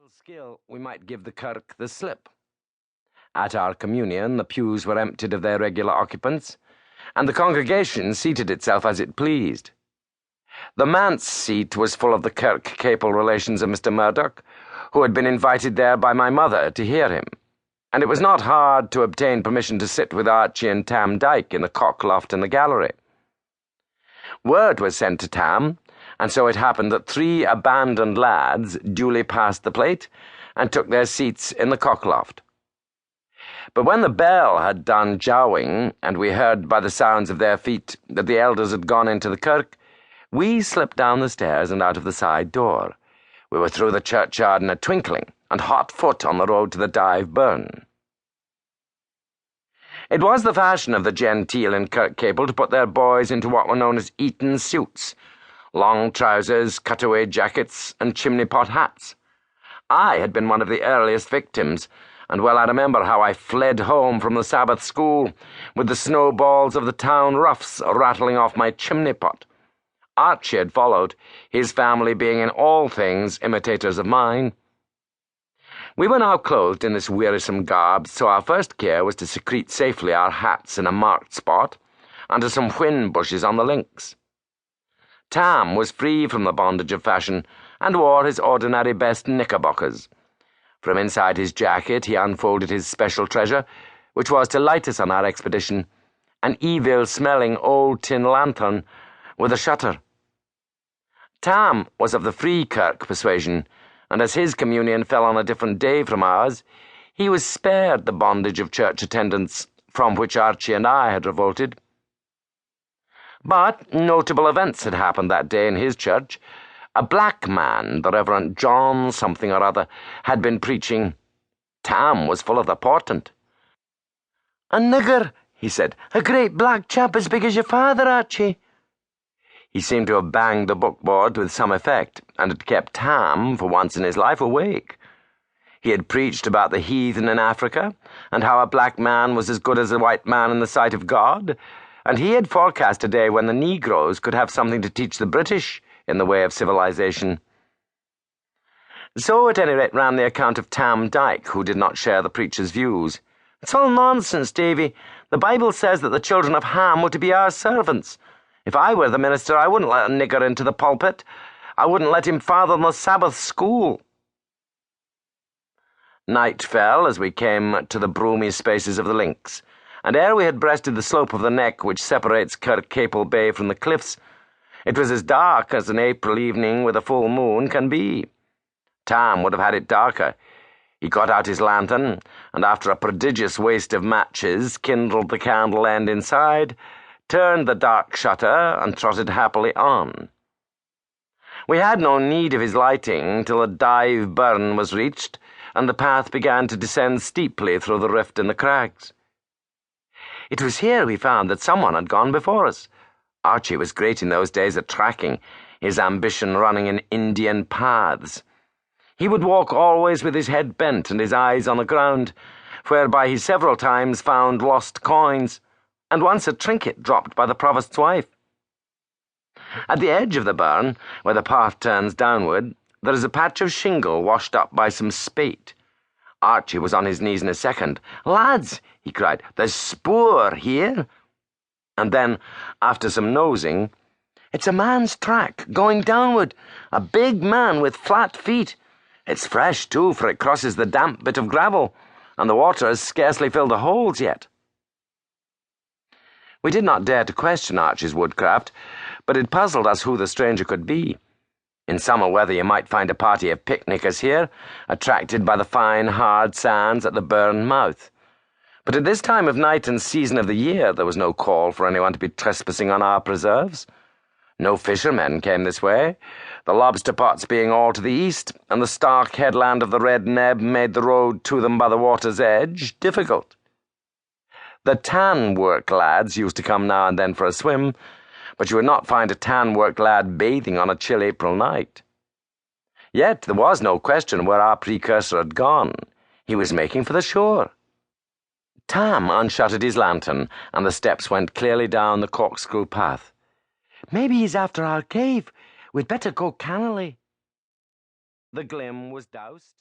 little skill, we might give the kirk the slip. At our communion, the pews were emptied of their regular occupants, and the congregation seated itself as it pleased. The manse seat was full of the Kirk-Capel relations of Mr. Murdoch, who had been invited there by my mother to hear him, and it was not hard to obtain permission to sit with Archie and Tam Dyke in the cock-loft in the gallery. Word was sent to Tam, and so it happened that 3 abandoned lads duly passed the plate and took their seats in the cock-loft. But when the bell had done jowing, and we heard by the sounds of their feet that the elders had gone into the kirk, we slipped down the stairs and out of the side door. We were through the churchyard in a twinkling, and hot foot on the road to the Dive Burn. It was the fashion of the genteel in Kirkcapel to put their boys into what were known as Eton suits, long trousers, cutaway jackets, and chimney-pot hats. I had been one of the earliest victims, and well I remember how I fled home from the Sabbath school with the snowballs of the town roughs rattling off my chimney-pot. Archie had followed, his family being in all things imitators of mine. We were now clothed in this wearisome garb, so our first care was to secrete safely our hats in a marked spot, under some whin bushes on the links. Tam was free from the bondage of fashion, and wore his ordinary best knickerbockers. From inside his jacket he unfolded his special treasure, which was to light us on our expedition, an evil-smelling old tin lantern with a shutter. Tam was of the Free Kirk persuasion, and as his communion fell on a different day from ours, he was spared the bondage of church attendance, from which Archie and I had revolted. But notable events had happened that day in his church. A black man, the Reverend John something or other, had been preaching. Tam was full of the portent. "A nigger," he said, "a great black chap as big as your father, Archie." He seemed to have banged the bookboard with some effect, and had kept Tam, for once in his life, awake. He had preached about the heathen in Africa, and how a black man was as good as a white man in the sight of God, and he had forecast a day when the Negroes could have something to teach the British in the way of civilization. So, at any rate, ran the account of Tam Dyke, who did not share the preacher's views. "It's all nonsense, Davy. The Bible says that the children of Ham were to be our servants. If I were the minister, I wouldn't let a nigger into the pulpit. I wouldn't let him father the Sabbath school." Night fell as we came to the broomy spaces of the links, and ere we had breasted the slope of the neck which separates Kirkcapel Bay from the cliffs, it was as dark as an April evening with a full moon can be. Tam would have had it darker. He got out his lantern, and after a prodigious waste of matches, kindled the candle end inside, turned the dark shutter, and trotted happily on. We had no need of his lighting till the Dive Burn was reached, and the path began to descend steeply through the rift in the crags. It was here we found that someone had gone before us. Archie was great in those days at tracking, his ambition running in Indian paths. He would walk always with his head bent and his eyes on the ground, whereby he several times found lost coins, and once a trinket dropped by the provost's wife. At the edge of the burn, where the path turns downward, there is a patch of shingle washed up by some spate. Archie was on his knees in a second. "Lads," he cried, "there's spoor here." And then, after some nosing, "It's a man's track, going downward, a big man with flat feet. It's fresh, too, for it crosses the damp bit of gravel, and the water has scarcely filled the holes yet." We did not dare to question Archie's woodcraft, but it puzzled us who the stranger could be. In summer weather you might find a party of picnickers here, attracted by the fine, hard sands at the burn mouth. But at this time of night and season of the year there was no call for anyone to be trespassing on our preserves. No fishermen came this way, the lobster pots being all to the east, and the stark headland of the Red Neb made the road to them by the water's edge difficult. The tan-work lads used to come now and then for a swim, but you would not find a tan-work lad bathing on a chill April night. Yet there was no question where our precursor had gone. He was making for the shore. Tam unshuttered his lantern, and the steps went clearly down the corkscrew path. "Maybe he's after our cave. We'd better go cannily." The glim was doused.